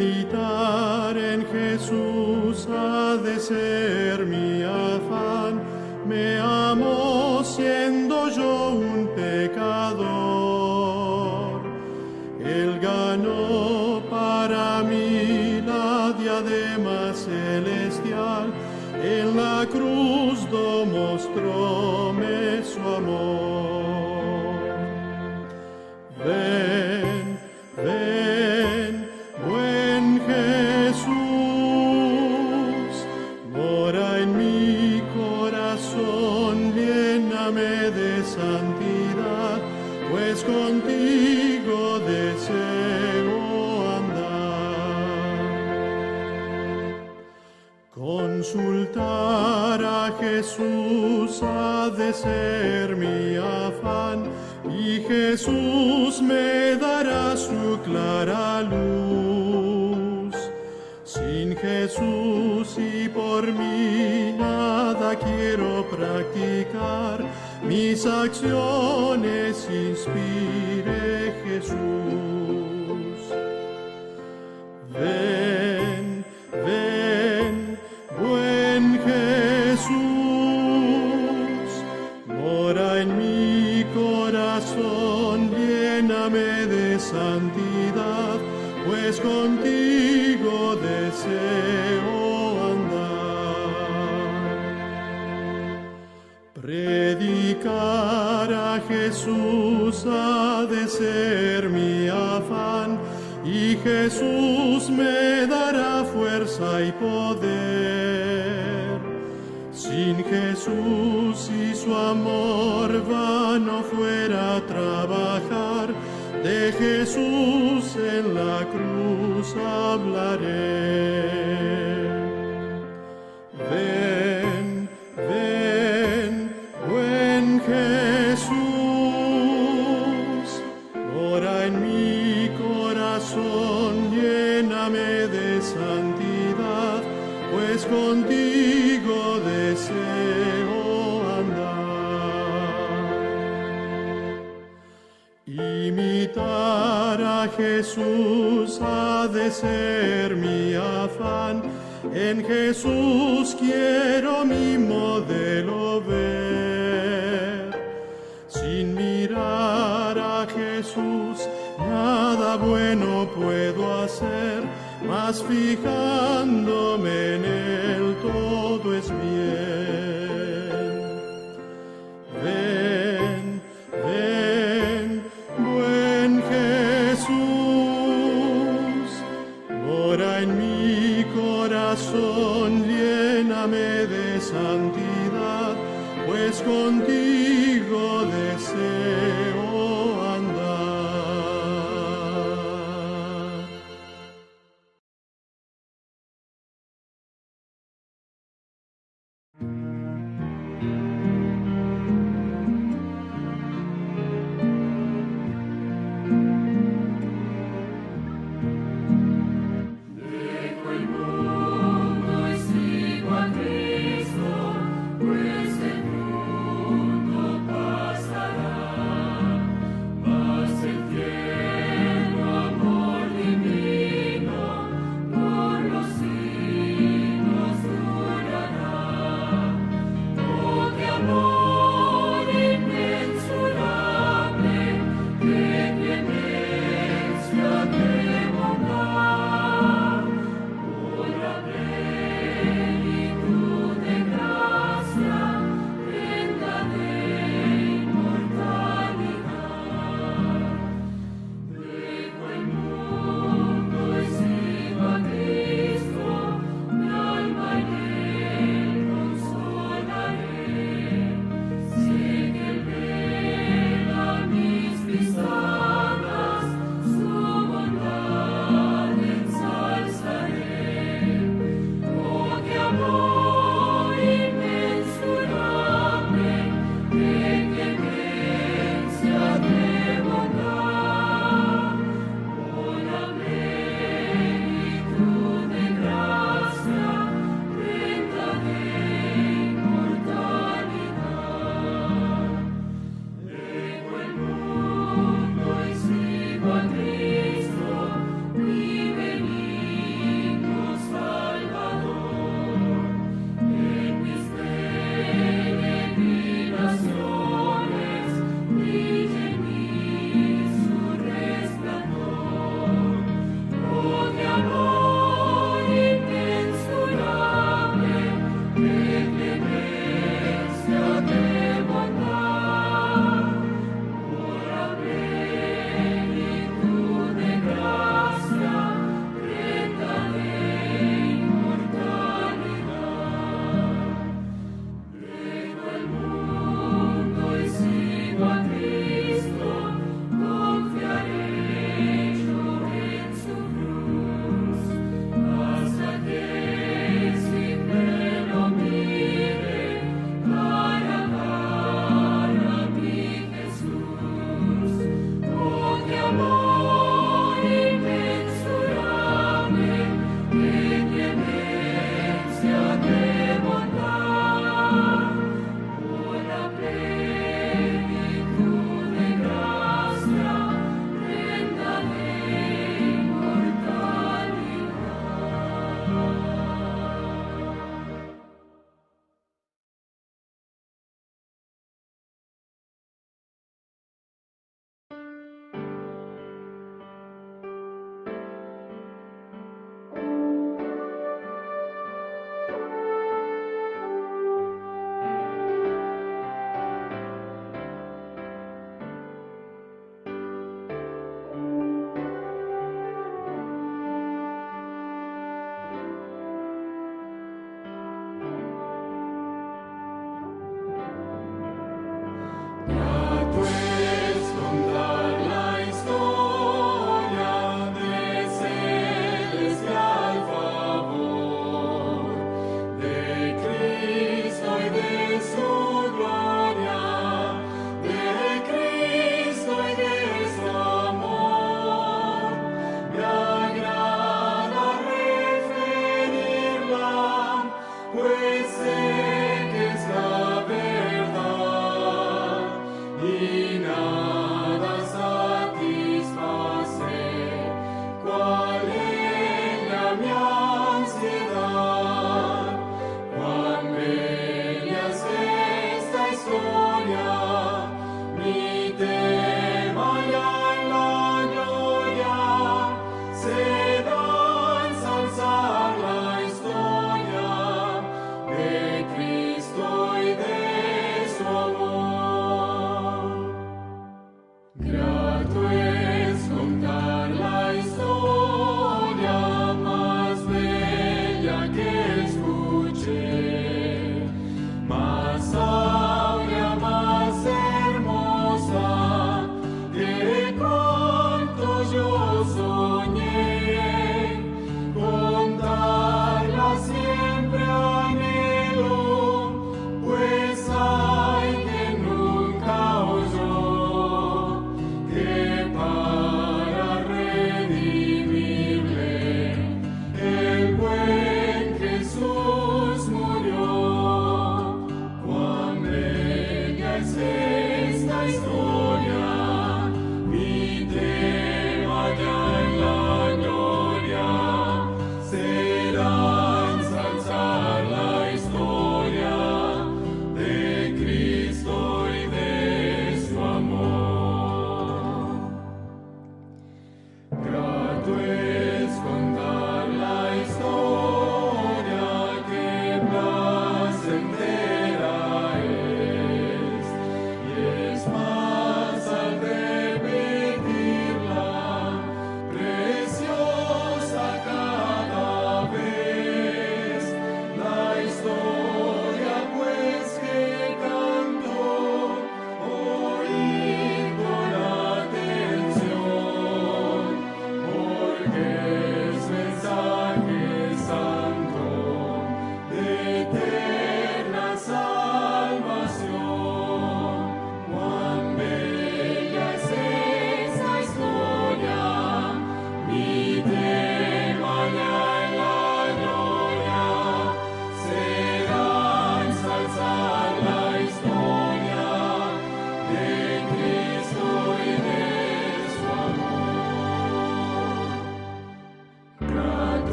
Meditar en Jesús ha de ser mi afán. Me amo siendo yo un pecador. Él ganó para mí la diadema celestial. En la cruz mostróme su amor. Ven, ven, buen Jesús, mora en mi corazón, lléname de santidad, pues contigo deseo andar. Consultar a Jesús ha de ser mi afán, y Jesús me dará su clara luz. Sin Jesús y por mí nada quiero practicar, mis acciones inspire Jesús. Ven, ven, buen Jesús, mora en mi corazón, lléname de santidad, pues contigo deseo andar. Predicar a Jesús ha de ser mi afán, y Jesús me dará fuerza y poder. Sin Jesús y su amor vano fuera trabajar, de Jesús en la cruz hablaré. Ven, ven, buen Jesús, mora en mi corazón, lléname de santidad, pues contigo deseo andar. Imitar a Jesús ha de ser mi afán, en Jesús quiero mi modelo ver. Sin mirar a Jesús nada bueno puedo hacer, mas fijándome en Él todo es bien. Ven, ven, buen Jesús, mora en mi corazón, lléname de santidad, pues contigo deseo andar. Dejo el mundo y sigo a Cristo, pues el mundo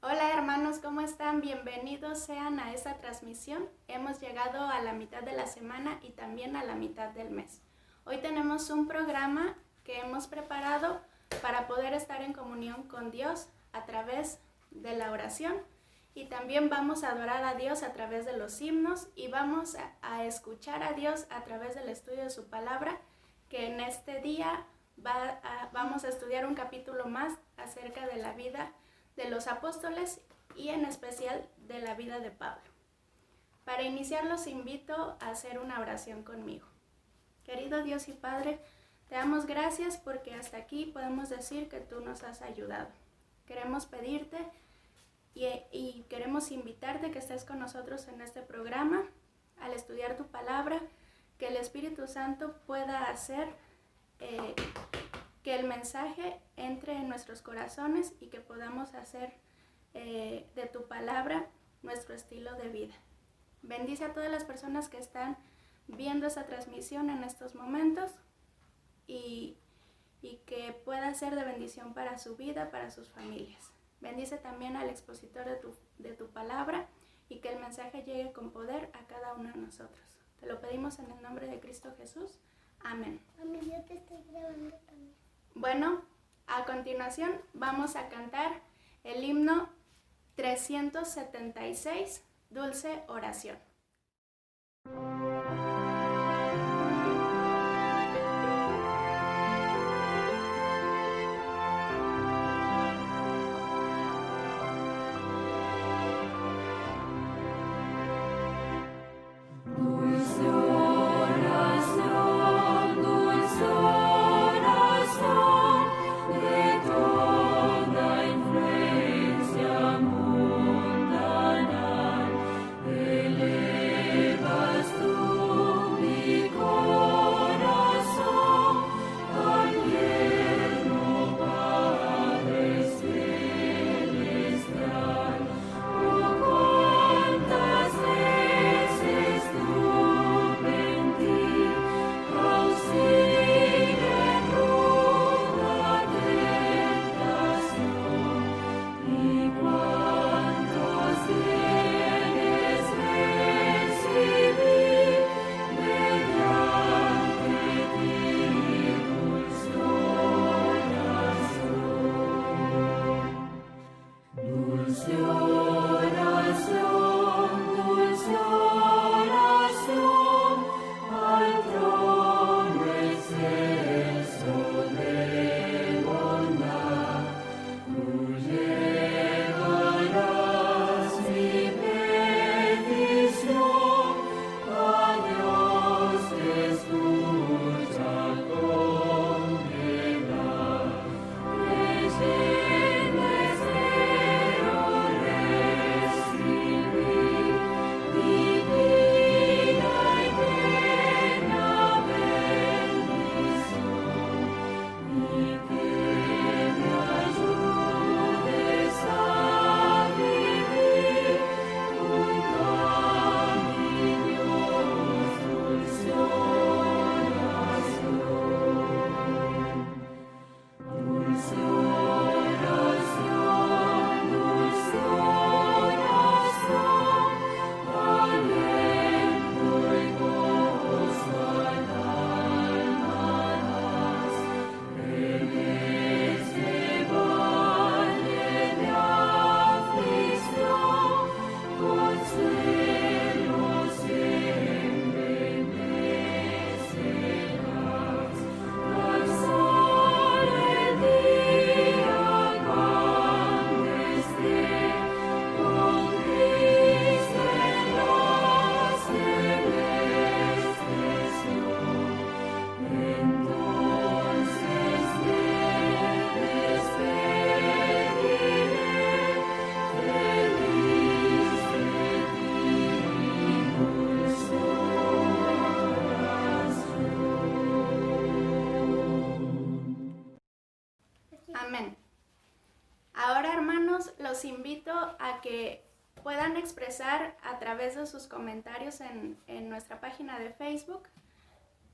Hola hermanos, ¿cómo están? Bienvenidos sean a esta transmisión. Hemos llegado a la mitad de la semana y también a la mitad del mes. Hoy tenemos un programa que hemos preparado para poder estar en comunión con Dios a través de la oración, y también vamos a adorar a Dios a través de los himnos y vamos a escuchar a Dios a través del estudio de su palabra, que en este día vamos a estudiar un capítulo más acerca de la vida de los apóstoles y en especial de la vida de Pablo. Para iniciar los invito a hacer una oración conmigo. Querido Dios y Padre, te damos gracias porque hasta aquí podemos decir que tú nos has ayudado. Queremos pedirte y queremos invitarte que estés con nosotros en este programa al estudiar tu palabra, que el Espíritu Santo pueda hacer que el mensaje entre en nuestros corazones y que podamos hacer de tu palabra nuestro estilo de vida. Bendice a todas las personas que están viendo esta transmisión en estos momentos y que pueda ser de bendición para su vida, para sus familias. Bendice también al expositor de tu palabra y que el mensaje llegue con poder a cada uno de nosotros. Te lo pedimos en el nombre de Cristo Jesús. Amén. Mami, yo te estoy grabando también. Bueno, a continuación vamos a cantar el himno 376, Dulce Oración. Amén. Ahora, hermanos, los invito a que puedan expresar a través de sus comentarios en nuestra página de Facebook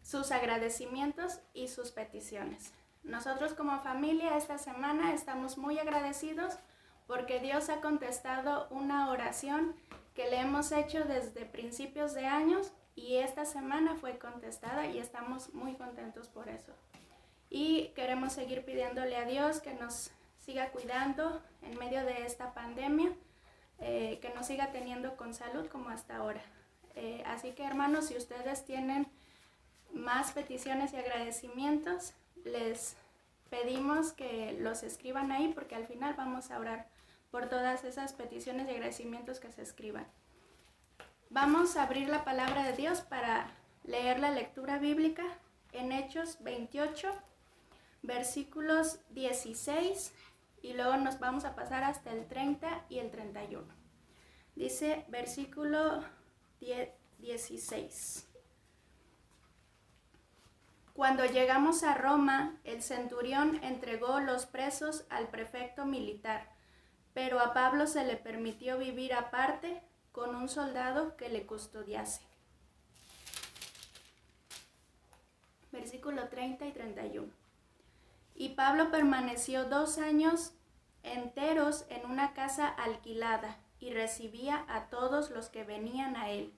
sus agradecimientos y sus peticiones. Nosotros como familia esta semana estamos muy agradecidos porque Dios ha contestado una oración que le hemos hecho desde principios de años y esta semana fue contestada y estamos muy contentos por eso. Y queremos seguir pidiéndole a Dios que nos siga cuidando en medio de esta pandemia, que nos siga teniendo con salud como hasta ahora. Así que, hermanos, si ustedes tienen más peticiones y agradecimientos, les pedimos que los escriban ahí porque al final vamos a orar por todas esas peticiones y agradecimientos que se escriban. Vamos a abrir la palabra de Dios para leer la lectura bíblica en Hechos 28, versículos 16 y luego nos vamos a pasar hasta el 30 y el 31. Dice versículo 16. Cuando llegamos a Roma, el centurión entregó los presos al prefecto militar, pero a Pablo se le permitió vivir aparte con un soldado que le custodiase. Versículo 30 y 31. Y Pablo permaneció 2 años enteros en una casa alquilada y recibía a todos los que venían a él,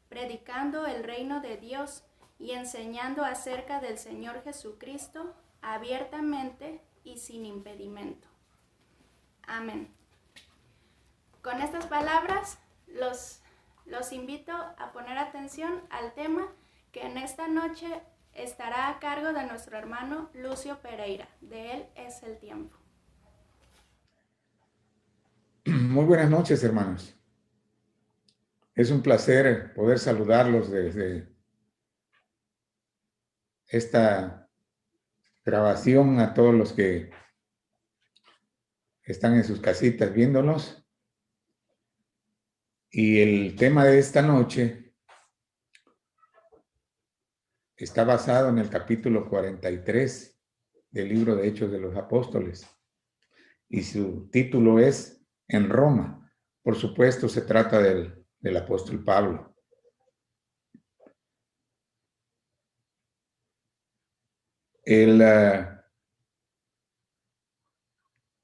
predicando el reino de Dios y enseñando acerca del Señor Jesucristo abiertamente y sin impedimento. Amén. Con estas palabras los invito a poner atención al tema que en esta noche estará a cargo de nuestro hermano Lucio Pereira. De él es el tiempo. Muy buenas noches, hermanos. Es un placer poder saludarlos desde esta grabación a todos los que están en sus casitas viéndonos. Y el tema de esta noche está basado en el capítulo 43 del libro de Hechos de los Apóstoles. Y su título es En Roma. Por supuesto, se trata del apóstol Pablo.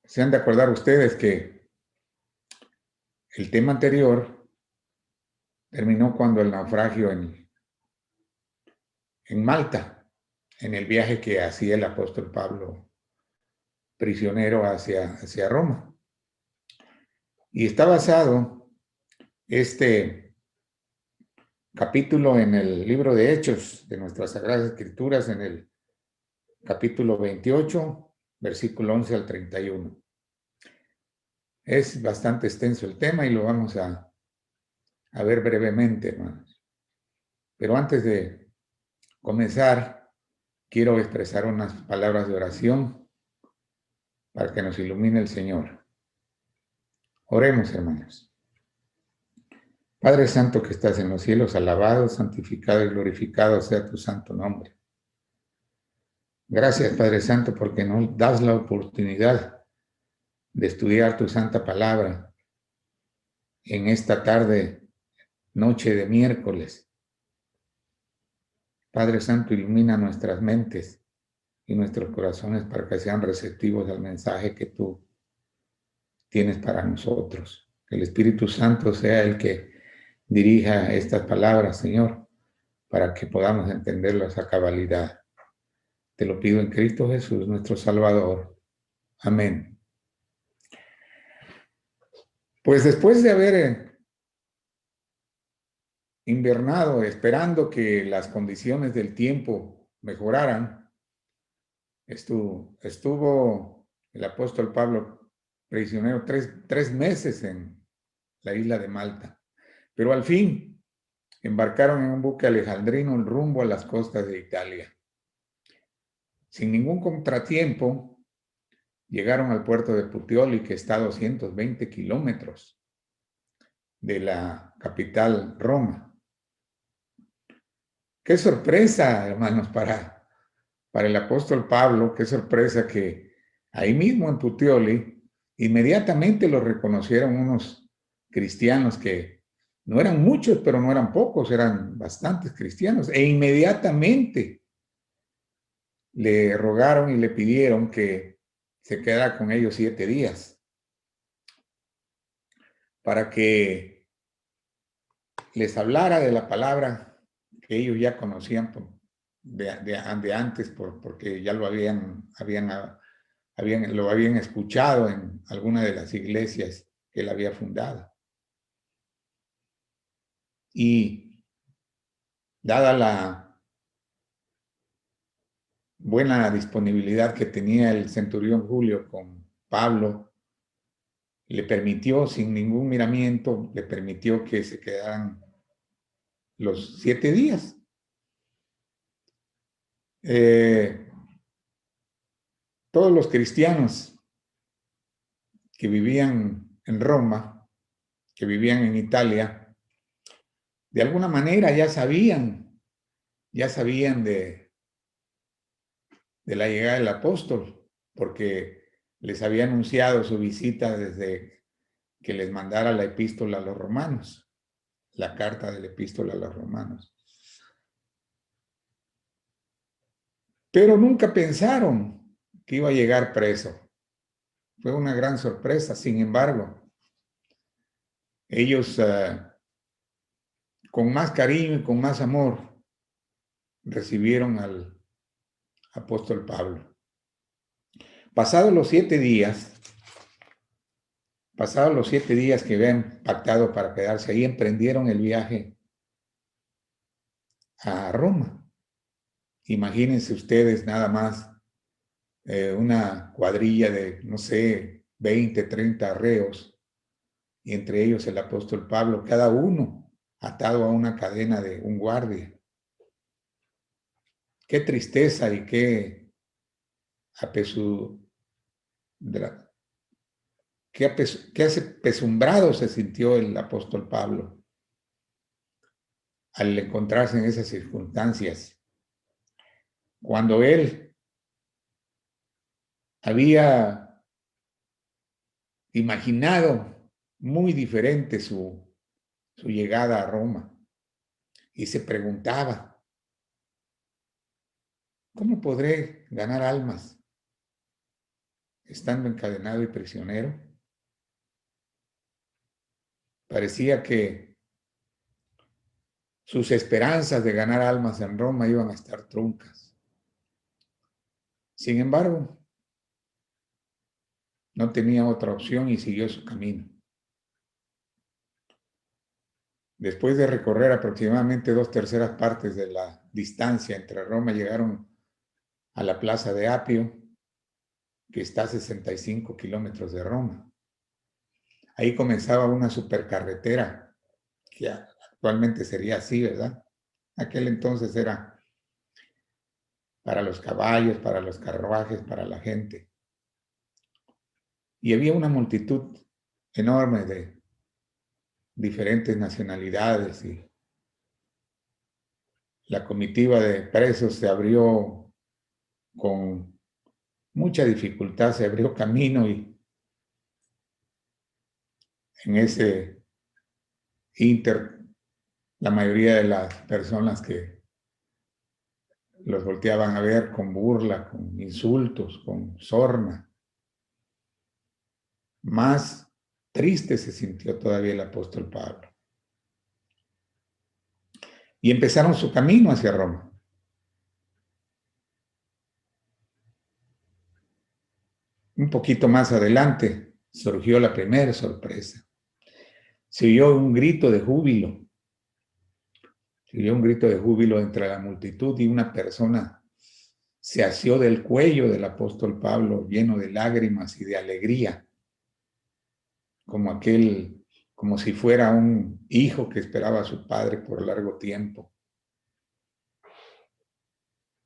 Se han de acordar ustedes que el tema anterior terminó cuando el naufragio en Malta, en el viaje que hacía el apóstol Pablo prisionero hacia Roma. Y está basado este capítulo en el libro de Hechos de nuestras Sagradas Escrituras, en el capítulo 28, versículo 11 al 31. Es bastante extenso el tema y lo vamos a ver brevemente, hermanos. Pero antes de comenzar, quiero expresar unas palabras de oración para que nos ilumine el Señor. Oremos, hermanos. Padre Santo que estás en los cielos, alabado, santificado y glorificado sea tu santo nombre. Gracias, Padre Santo, porque nos das la oportunidad de estudiar tu santa palabra en esta tarde, noche de miércoles. Padre Santo, ilumina nuestras mentes y nuestros corazones para que sean receptivos al mensaje que tú tienes para nosotros. Que el Espíritu Santo sea el que dirija estas palabras, Señor, para que podamos entenderlas a cabalidad. Te lo pido en Cristo Jesús, nuestro Salvador. Amén. Pues después de haber invernado esperando que las condiciones del tiempo mejoraran, estuvo el apóstol Pablo prisionero tres meses en la isla de Malta. Pero al fin embarcaron en un buque alejandrino en rumbo a las costas de Italia. Sin ningún contratiempo, llegaron al puerto de Puteoli, que está a 220 kilómetros de la capital Roma. Qué sorpresa, hermanos, para el apóstol Pablo, qué sorpresa que ahí mismo en Puteoli inmediatamente lo reconocieron unos cristianos que no eran muchos, pero no eran pocos, eran bastantes cristianos, e inmediatamente le rogaron y le pidieron que se quedara con ellos 7 días. para que les hablara de la palabra que ellos ya conocían de antes, porque ya lo habían escuchado en alguna de las iglesias que él había fundado. Y dada la buena disponibilidad que tenía el centurión Julio con Pablo, le permitió, sin ningún miramiento, le permitió que se quedaran los 7 días. Todos los cristianos que vivían en Roma, que vivían en Italia, de alguna manera ya sabían de la llegada del apóstol, porque les había anunciado su visita desde que les mandara la epístola a los romanos, la carta de la epístola a los romanos. Pero nunca pensaron que iba a llegar preso. Fue una gran sorpresa. Sin embargo, ellos con más cariño y con más amor recibieron al apóstol Pablo. Pasados los 7 días que habían pactado para quedarse ahí, emprendieron el viaje a Roma. Imagínense ustedes nada más una cuadrilla de, no sé, 20, 30 reos, y entre ellos el apóstol Pablo, cada uno atado a una cadena de un guardia. Qué tristeza y qué apesumbrado se sintió el apóstol Pablo al encontrarse en esas circunstancias, cuando él había imaginado muy diferente su llegada a Roma, y se preguntaba: ¿cómo podré ganar almas estando encadenado y prisionero? Parecía que sus esperanzas de ganar almas en Roma iban a estar truncas. Sin embargo, no tenía otra opción y siguió su camino. Después de recorrer aproximadamente 2/3 partes de la distancia entre Roma, llegaron a la plaza de Apio, que está a 65 kilómetros de Roma. Ahí comenzaba una supercarretera, que actualmente sería así, ¿verdad? Aquel entonces era para los caballos, para los carruajes, para la gente. Y había una multitud enorme de diferentes nacionalidades, y la comitiva de presos se abrió con mucha dificultad, se abrió camino, y en ese inter, la mayoría de las personas que los volteaban a ver con burla, con insultos, con sorna. Más triste se sintió todavía el apóstol Pablo. Y empezaron su camino hacia Roma. Un poquito más adelante surgió la primera sorpresa. Se oyó un grito de júbilo. Se oyó un grito de júbilo entre la multitud, y una persona se asió del cuello del apóstol Pablo lleno de lágrimas y de alegría, como si fuera un hijo que esperaba a su padre por largo tiempo.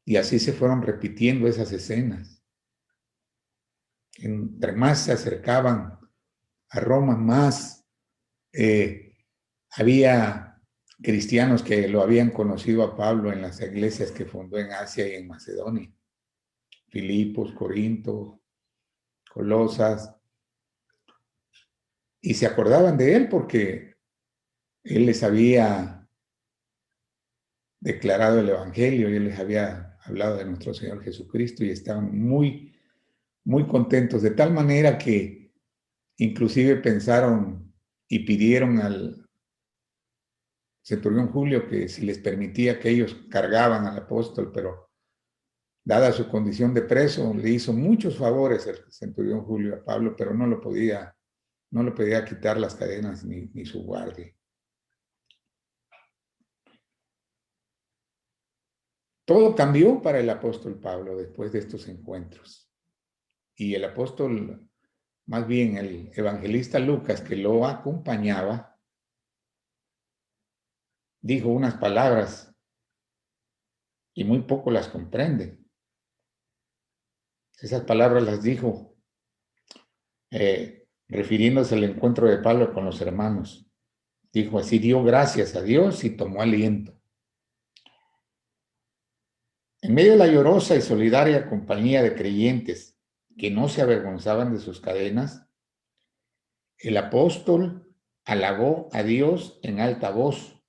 Y así se fueron repitiendo esas escenas. Entre más se acercaban a Roma, más había cristianos que lo habían conocido a Pablo en las iglesias que fundó en Asia y en Macedonia: Filipos, Corinto, Colosas. Y se acordaban de él porque él les había declarado el evangelio y él les había hablado de nuestro Señor Jesucristo, y estaban muy, muy contentos, de tal manera que inclusive pensaron y pidieron al centurión Julio que si les permitía que ellos cargaban al apóstol, pero dada su condición de preso, le hizo muchos favores el centurión Julio a Pablo, pero no le podía quitar las cadenas ni su guardia. Todo cambió para el apóstol Pablo después de estos encuentros. Y el apóstol, más bien el evangelista Lucas, que lo acompañaba, dijo unas palabras y muy poco las comprende. Esas palabras las dijo refiriéndose al encuentro de Pablo con los hermanos. Dijo así: dio gracias a Dios y tomó aliento. En medio de la llorosa y solidaria compañía de creyentes que no se avergonzaban de sus cadenas, el apóstol alabó a Dios en alta voz.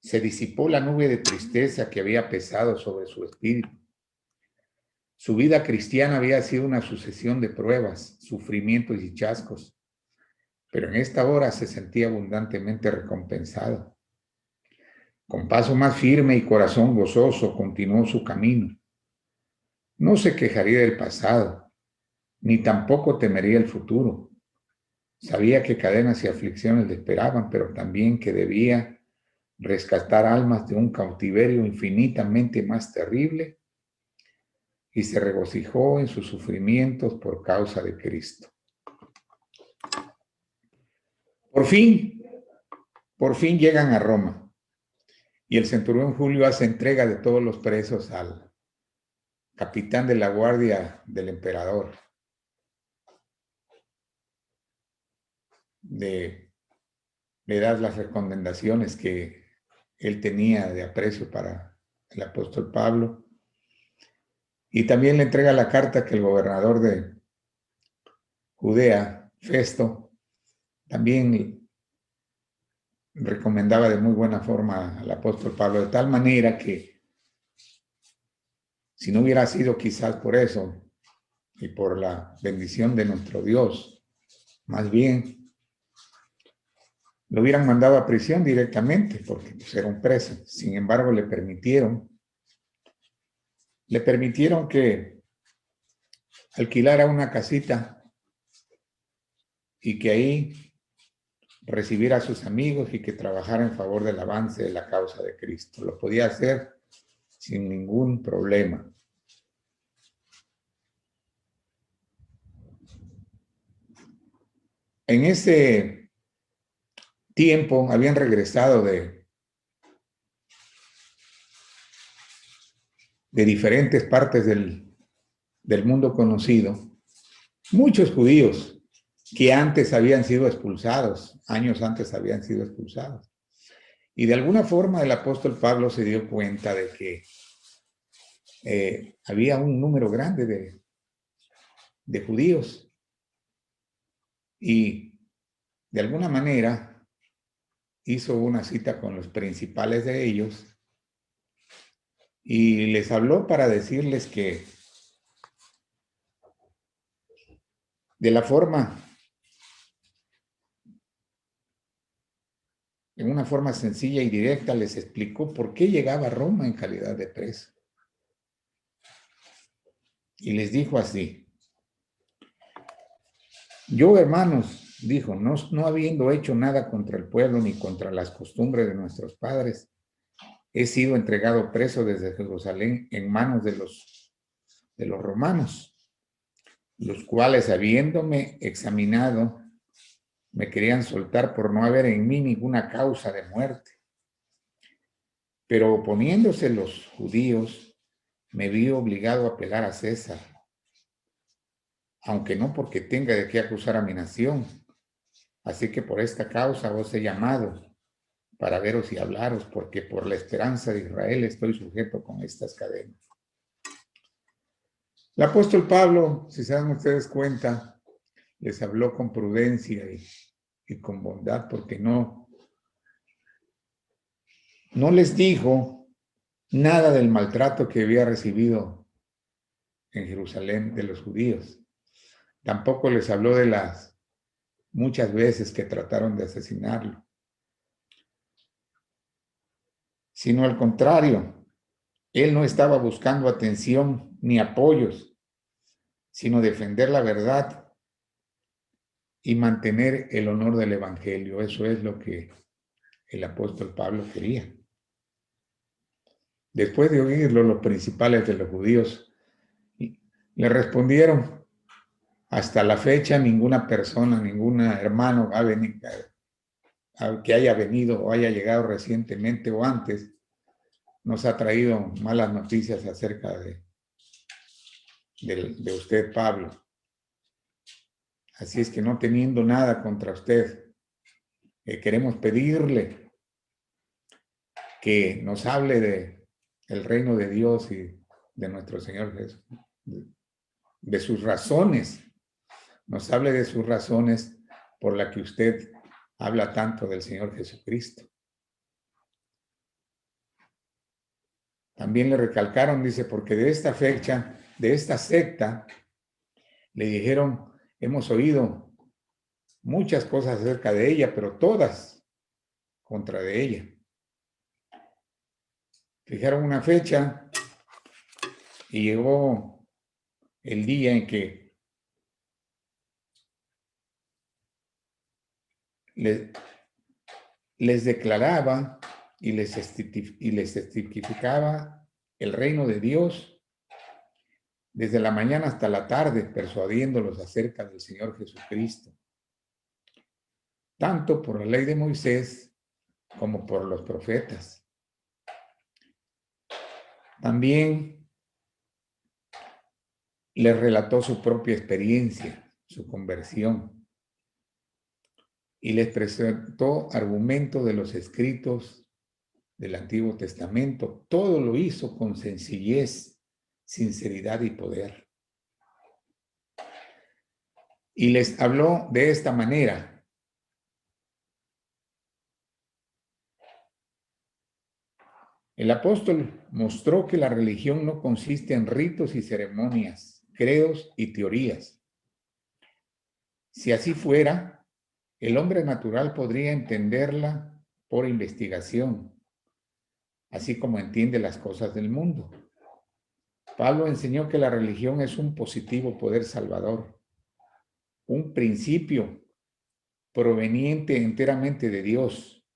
Se disipó la nube de tristeza que había pesado sobre su espíritu. Su vida cristiana había sido una sucesión de pruebas, sufrimientos y chascos, pero en esta hora se sentía abundantemente recompensado. Con paso más firme y corazón gozoso continuó su camino. No se quejaría del pasado, ni tampoco temería el futuro. Sabía que cadenas y aflicciones le esperaban, pero también que debía rescatar almas de un cautiverio infinitamente más terrible, y se regocijó en sus sufrimientos por causa de Cristo. Por fin llegan a Roma. Y el centurión Julio hace entrega de todos los presos al capitán de la guardia del emperador. Le da las recomendaciones que él tenía de aprecio para el apóstol Pablo. Y también le entrega la carta que el gobernador de Judea, Festo, también recomendaba de muy buena forma al apóstol Pablo, de tal manera que si no hubiera sido quizás por eso y por la bendición de nuestro Dios, más bien lo hubieran mandado a prisión directamente porque pues, era un preso. Sin embargo, le permitieron que alquilara una casita y que ahí recibiera a sus amigos y que trabajara en favor del avance de la causa de Cristo. Lo podía hacer sin ningún problema. En ese tiempo habían regresado de diferentes partes del mundo conocido muchos judíos que antes habían sido expulsados, años antes habían sido expulsados. Y de alguna forma el apóstol Pablo se dio cuenta de que había un número grande de judíos. Y de alguna manera hizo una cita con los principales de ellos y les habló para decirles que de en una forma sencilla y directa les explicó por qué llegaba a Roma en calidad de preso. Y les dijo así: yo, hermanos, dijo, no habiendo hecho nada contra el pueblo ni contra las costumbres de nuestros padres, he sido entregado preso desde Jerusalén en manos de los romanos, los cuales, habiéndome examinado, me querían soltar por no haber en mí ninguna causa de muerte. Pero oponiéndose los judíos, me vi obligado a apelar a César, aunque no porque tenga de qué acusar a mi nación. Así que por esta causa os he llamado, para veros y hablaros, porque por la esperanza de Israel estoy sujeto con estas cadenas. El apóstol Pablo, si se dan ustedes cuenta, les habló con prudencia y con bondad, porque no les dijo nada del maltrato que había recibido en Jerusalén de los judíos. Tampoco les habló de las muchas veces que trataron de asesinarlo, sino al contrario, él no estaba buscando atención ni apoyos, sino defender la verdad y mantener el honor del evangelio. Eso es lo que el apóstol Pablo quería. Después de oírlo, los principales de los judíos le respondieron: hasta la fecha ninguna persona, ningún hermano que haya venido o haya llegado recientemente o antes nos ha traído malas noticias acerca de usted, Pablo. Así es que no teniendo nada contra usted, queremos pedirle que nos hable del reino de Dios y de nuestro Señor Jesús, de sus razones. Nos hable de sus razones por las que usted habla tanto del Señor Jesucristo. También le recalcaron, dice, porque de esta fecha, de esta secta, le dijeron: hemos oído muchas cosas acerca de ella, pero todas contra de ella. Fijaron una fecha y llegó el día en que les declaraba y les testificaba el reino de Dios desde la mañana hasta la tarde, persuadiéndolos acerca del Señor Jesucristo, tanto por la ley de Moisés como por los profetas. También les relató su propia experiencia, su conversión, y les presentó argumentos de los escritos del Antiguo Testamento. Todo lo hizo con sencillez, sinceridad y poder. Y les habló de esta manera: el apóstol mostró que la religión no consiste en ritos y ceremonias, credos y teorías. Si así fuera, el hombre natural podría entenderla por investigación, así como entiende las cosas del mundo. Pablo enseñó que la religión es un positivo poder salvador, un principio proveniente enteramente de Dios,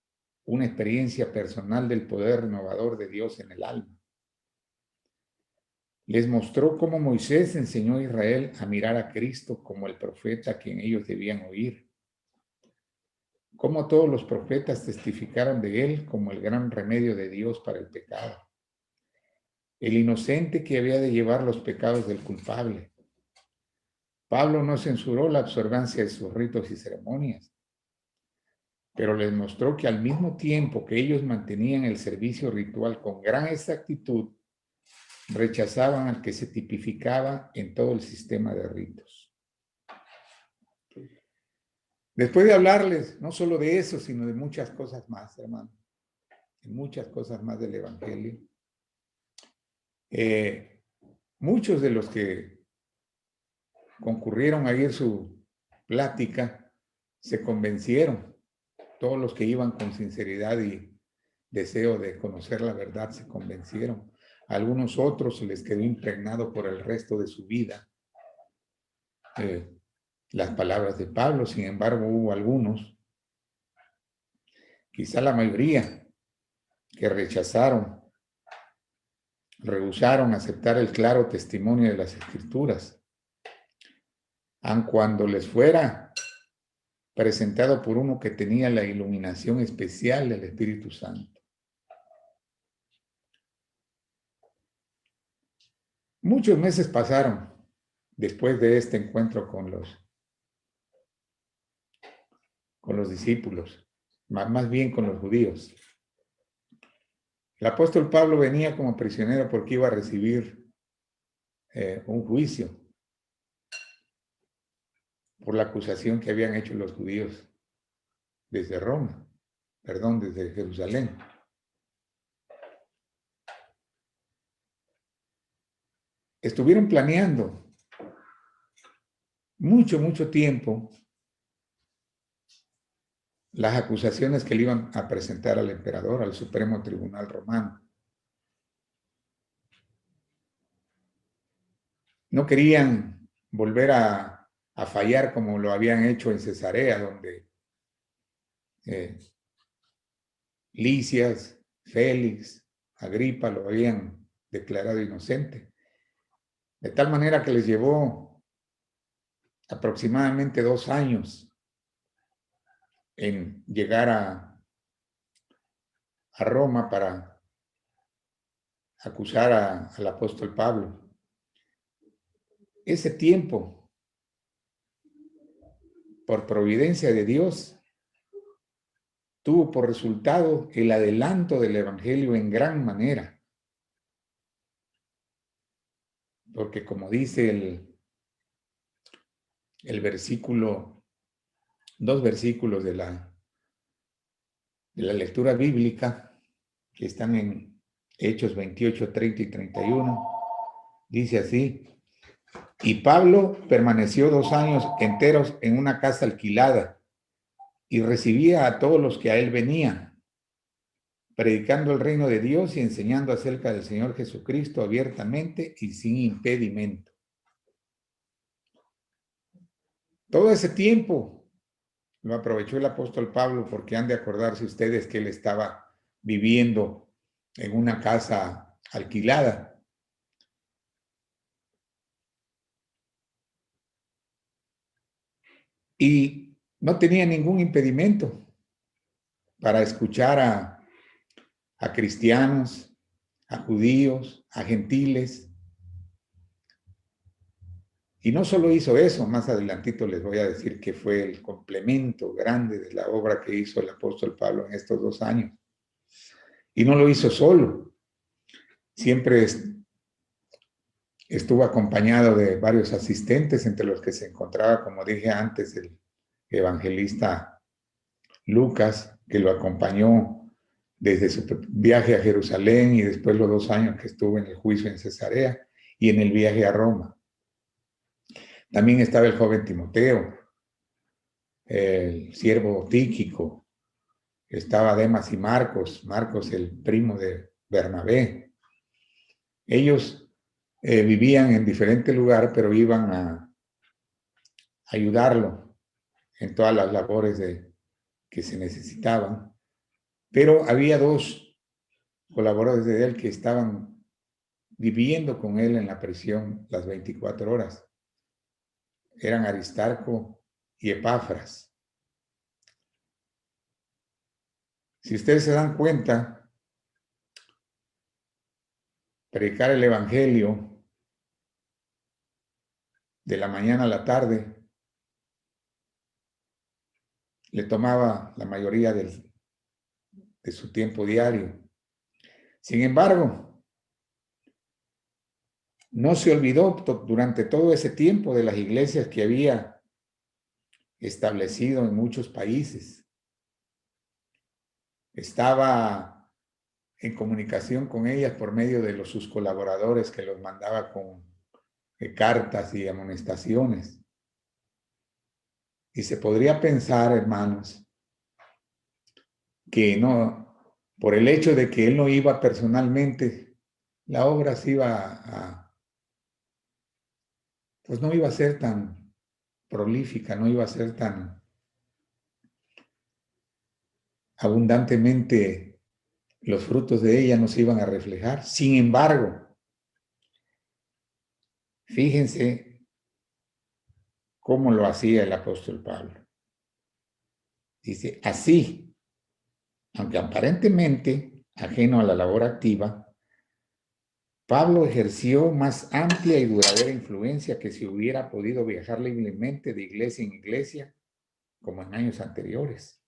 una experiencia personal del poder renovador de Dios en el alma. Les mostró cómo Moisés enseñó a Israel a mirar a Cristo como el profeta a quien ellos debían oír, cómo todos los profetas testificaron de él como el gran remedio de Dios para el pecado, el inocente que había de llevar los pecados del culpable. Pablo no censuró la observancia de sus ritos y ceremonias, pero les mostró que al mismo tiempo que ellos mantenían el servicio ritual con gran exactitud, rechazaban al que se tipificaba en todo el sistema de ritos. Después de hablarles no solo de eso, sino de muchas cosas más, hermano, de muchas cosas más del Evangelio, muchos de los que concurrieron a oír su plática se convencieron. Todos los que iban con sinceridad y deseo de conocer la verdad se convencieron. A algunos otros se les quedó impregnado por el resto de su vida las palabras de Pablo. Sin embargo, hubo algunos, quizá la mayoría, que rehusaron aceptar el claro testimonio de las Escrituras, aun cuando les fuera presentado por uno que tenía la iluminación especial del Espíritu Santo. Muchos meses pasaron después de este encuentro con los discípulos, más bien con los judíos. El apóstol Pablo venía como prisionero porque iba a recibir un juicio por la acusación que habían hecho los judíos desde Jerusalén. Estuvieron planeando mucho tiempo las acusaciones que le iban a presentar al emperador, al Supremo Tribunal Romano. No querían volver a fallar como lo habían hecho en Cesarea, donde Licias, Félix, Agripa lo habían declarado inocente. De tal manera que les llevó aproximadamente 2 años en llegar a Roma para acusar al apóstol Pablo. Ese tiempo, por providencia de Dios, tuvo por resultado el adelanto del evangelio en gran manera. Porque como dice el versículo, 2 versículos de la lectura bíblica, que están en Hechos 28, 30 y 31, dice así: y Pablo permaneció 2 años enteros en una casa alquilada y recibía a todos los que a él venían, predicando el reino de Dios y enseñando acerca del Señor Jesucristo abiertamente y sin impedimento. Todo ese tiempo lo aprovechó el apóstol Pablo, porque han de acordarse ustedes que él estaba viviendo en una casa alquilada. Y no tenía ningún impedimento para escuchar a cristianos, a judíos, a gentiles. Y no solo hizo eso, más adelantito les voy a decir que fue el complemento grande de la obra que hizo el apóstol Pablo en estos 2 años. Y no lo hizo solo. Siempre estuvo acompañado de varios asistentes, entre los que se encontraba, como dije antes, el evangelista Lucas, que lo acompañó desde su viaje a Jerusalén y después los 2 años que estuvo en el juicio en Cesarea y en el viaje a Roma. También estaba el joven Timoteo, el siervo Tíquico, estaba Demas y Marcos el primo de Bernabé. Ellos vivían en diferente lugar, pero iban a ayudarlo en todas las labores que se necesitaban. Pero había 2 colaboradores de él que estaban viviendo con él en la prisión las 24 horas. Eran Aristarco y Epafras. Si ustedes se dan cuenta, predicar el evangelio de la mañana a la tarde le tomaba la mayoría de su tiempo diario. Sin embargo, no se olvidó durante todo ese tiempo de las iglesias que había establecido en muchos países. Estaba en comunicación con ellas por medio de sus colaboradores, que los mandaba con cartas y amonestaciones. Y se podría pensar, hermanos, que no, por el hecho de que él no iba personalmente, la obra se iba pues no iba a ser tan prolífica, no iba a ser tan abundantemente, los frutos de ella no se iban a reflejar. Sin embargo, fíjense cómo lo hacía el apóstol Pablo. Dice, así, aunque aparentemente ajeno a la labor activa, Pablo ejerció más amplia y duradera influencia que si hubiera podido viajar libremente de iglesia en iglesia, como en años anteriores.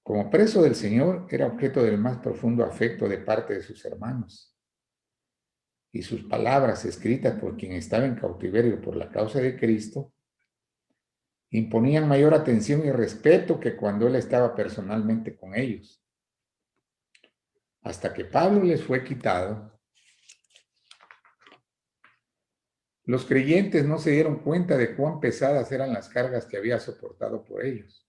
Como preso del Señor, era objeto del más profundo afecto de parte de sus hermanos. Y sus palabras, escritas por quien estaba en cautiverio por la causa de Cristo, imponían mayor atención y respeto que cuando él estaba personalmente con ellos. Hasta que Pablo les fue quitado, los creyentes no se dieron cuenta de cuán pesadas eran las cargas que había soportado por ellos.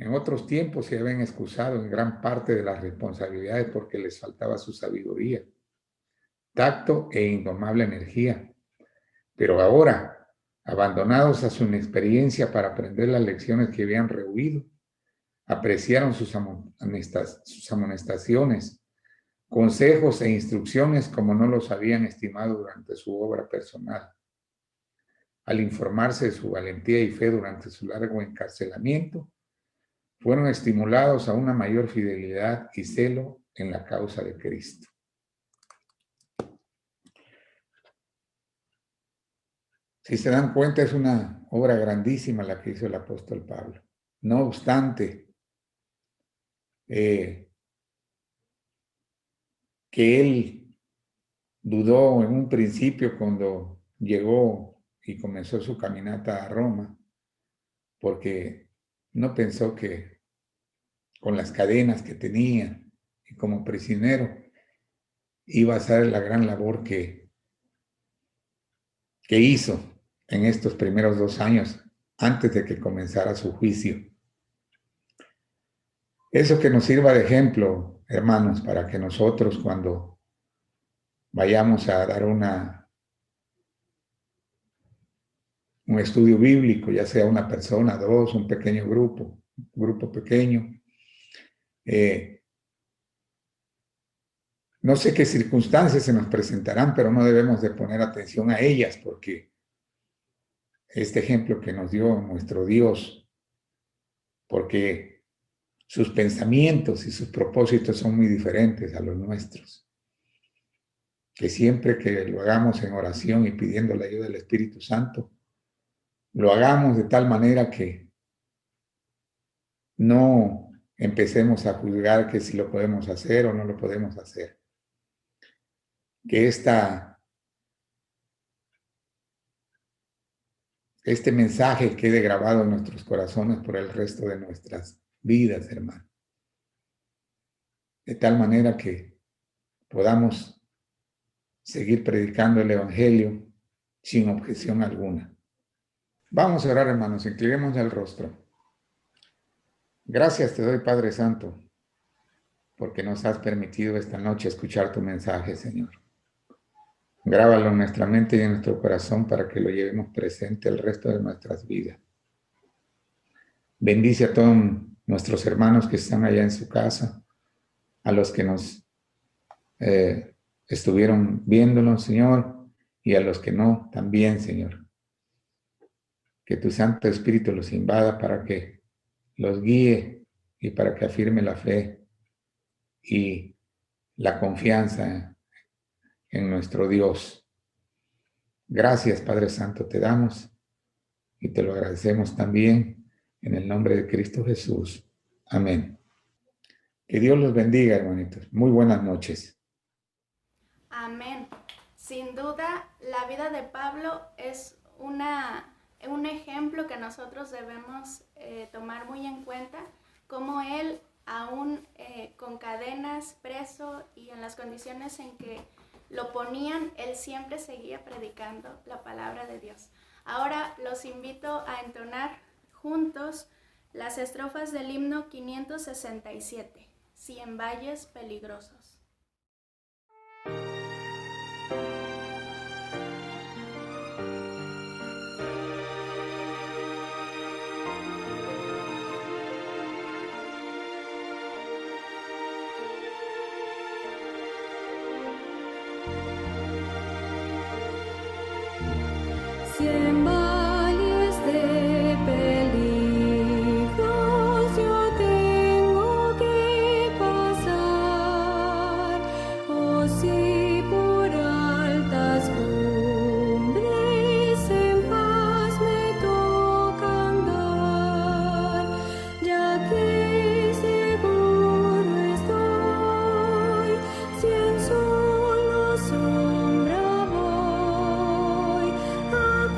En otros tiempos se habían excusado en gran parte de las responsabilidades porque les faltaba su sabiduría, tacto e indomable energía. Pero ahora, abandonados a su inexperiencia para aprender las lecciones que habían rehuido, apreciaron sus amonestaciones, consejos e instrucciones como no los habían estimado durante su obra personal. Al informarse de su valentía y fe durante su largo encarcelamiento, fueron estimulados a una mayor fidelidad y celo en la causa de Cristo. Si se dan cuenta, es una obra grandísima la que hizo el apóstol Pablo. No obstante, que él dudó en un principio cuando llegó y comenzó su caminata a Roma, porque no pensó que con las cadenas que tenía y como prisionero iba a hacer la gran labor que hizo en estos primeros 2 años antes de que comenzara su juicio. Eso que nos sirva de ejemplo, hermanos, para que nosotros cuando vayamos a dar un estudio bíblico, ya sea una persona, 2, un pequeño grupo pequeño, no sé qué circunstancias se nos presentarán, pero no debemos de poner atención a ellas, porque este ejemplo que nos dio nuestro Dios, porque sus pensamientos y sus propósitos son muy diferentes a los nuestros. Que siempre que lo hagamos en oración y pidiendo la ayuda del Espíritu Santo, lo hagamos de tal manera que no empecemos a juzgar que si lo podemos hacer o no lo podemos hacer. Que este mensaje quede grabado en nuestros corazones por el resto de nuestras vidas, hermano. De tal manera que podamos seguir predicando el Evangelio sin objeción alguna. Vamos a orar, hermanos, inclinemos el rostro. Gracias te doy, Padre Santo, porque nos has permitido esta noche escuchar tu mensaje, Señor. Grábalo en nuestra mente y en nuestro corazón para que lo llevemos presente el resto de nuestras vidas. Bendice a todos nuestros hermanos que están allá en su casa, a los que nos estuvieron viéndonos, Señor, y a los que no, también, Señor. Que tu Santo Espíritu los invada para que los guíe y para que afirme la fe y la confianza en nuestro Dios. Gracias, Padre Santo, te damos y te lo agradecemos también en el nombre de Cristo Jesús. Amén. Que Dios los bendiga, hermanitos. Muy buenas noches. Amén. Sin duda, la vida de Pablo es un ejemplo que nosotros debemos tomar muy en cuenta, como él, aún con cadenas, preso y en las condiciones en que lo ponían, él siempre seguía predicando la palabra de Dios. Ahora los invito a entonar juntos las estrofas del himno 567, Cien valles peligrosos. Cien valles de peligros yo tengo que pasar, oh si por altas cumbres en paz me toca andar, ya que seguro estoy, si en solo sombra voy a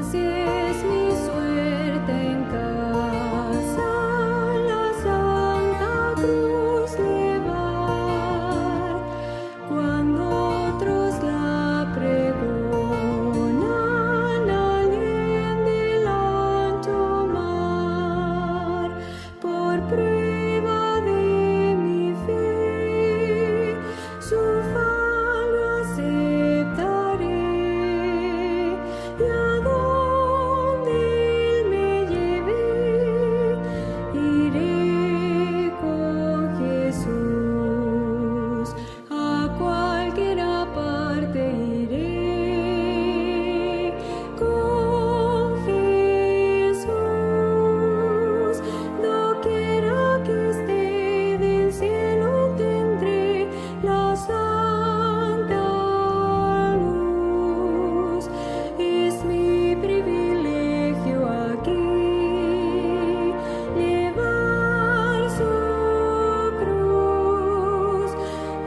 Así es mi suerte en casa, la Santa Cruz llevar, cuando otros la pregonan alguien del ancho mar. Por prueba de mi fe, su fallo aceptaré, y a donde Él me lleve, iré con Jesús, a cualquiera parte iré con Jesús. Doquiera que esté del cielo tendré la santa luz. Es mi privilegio aquí llevar su cruz.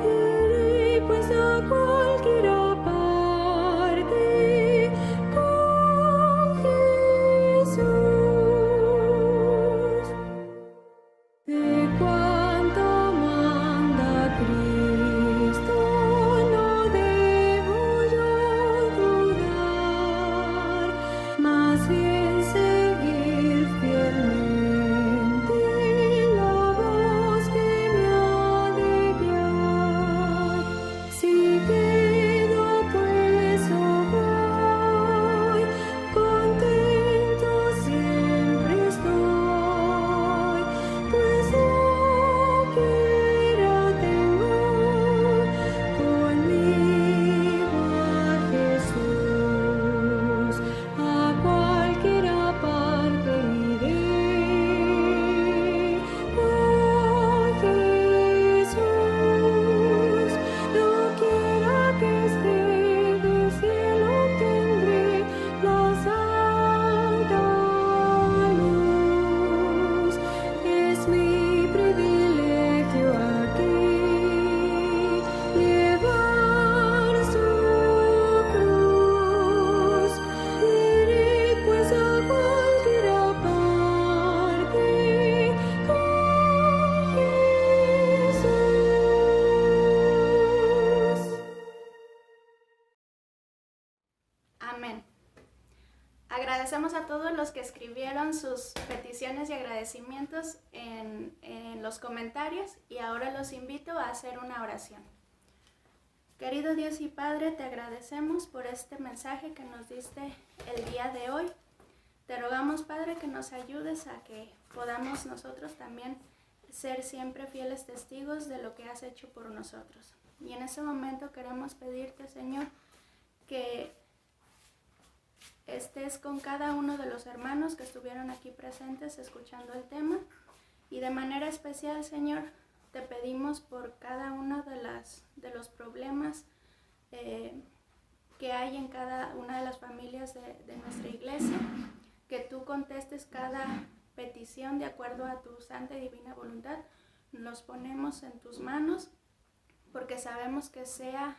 Iré pues a cualquiera parte con Jesús. De cuanto manda Cristo, no debo yo dudar, más bien seguir fielmente la voz que me ha de guiar. Si quedo pues o voy, contento siempre estoy, pues doquiera tengo conmigo a Jesús, a cualquiera parte iré con Jesús. Doquiera que esté del cielo tendré la santa luz. Es mi privilegio aquí llevar su cruz. Iré pues a cualquiera parte con Jesús. Amén. Agradecemos a todos los que escribieron sus peticiones y agradecimientos en los comentarios, y ahora los invito a hacer una oración. Querido Dios y Padre, te agradecemos por este mensaje que nos diste el día de hoy. Te rogamos, Padre, que nos ayudes a que podamos nosotros también ser siempre fieles testigos de lo que has hecho por nosotros. Y en ese momento queremos pedirte, Señor, que estés con cada uno de los hermanos que estuvieron aquí presentes escuchando el tema, y de manera especial, Señor, te pedimos por cada uno de los problemas que hay en cada una de las familias de nuestra iglesia, que tú contestes cada petición de acuerdo a tu santa y divina voluntad. Los ponemos en tus manos, porque sabemos que sea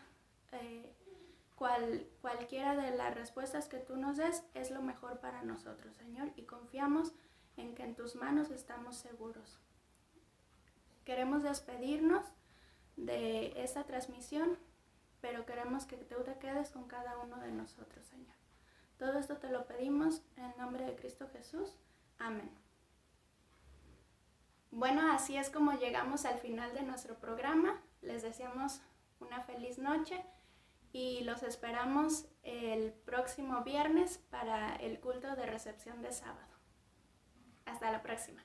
cualquiera de las respuestas que tú nos des es lo mejor para nosotros, Señor, y confiamos en que en tus manos estamos seguros. Queremos despedirnos de esta transmisión, pero queremos que tú te quedes con cada uno de nosotros, Señor. Todo esto te lo pedimos en el nombre de Cristo Jesús. Amén. Bueno, así es como llegamos al final de nuestro programa. Les deseamos una feliz noche y los esperamos el próximo viernes para el culto de recepción de sábado. Hasta la próxima.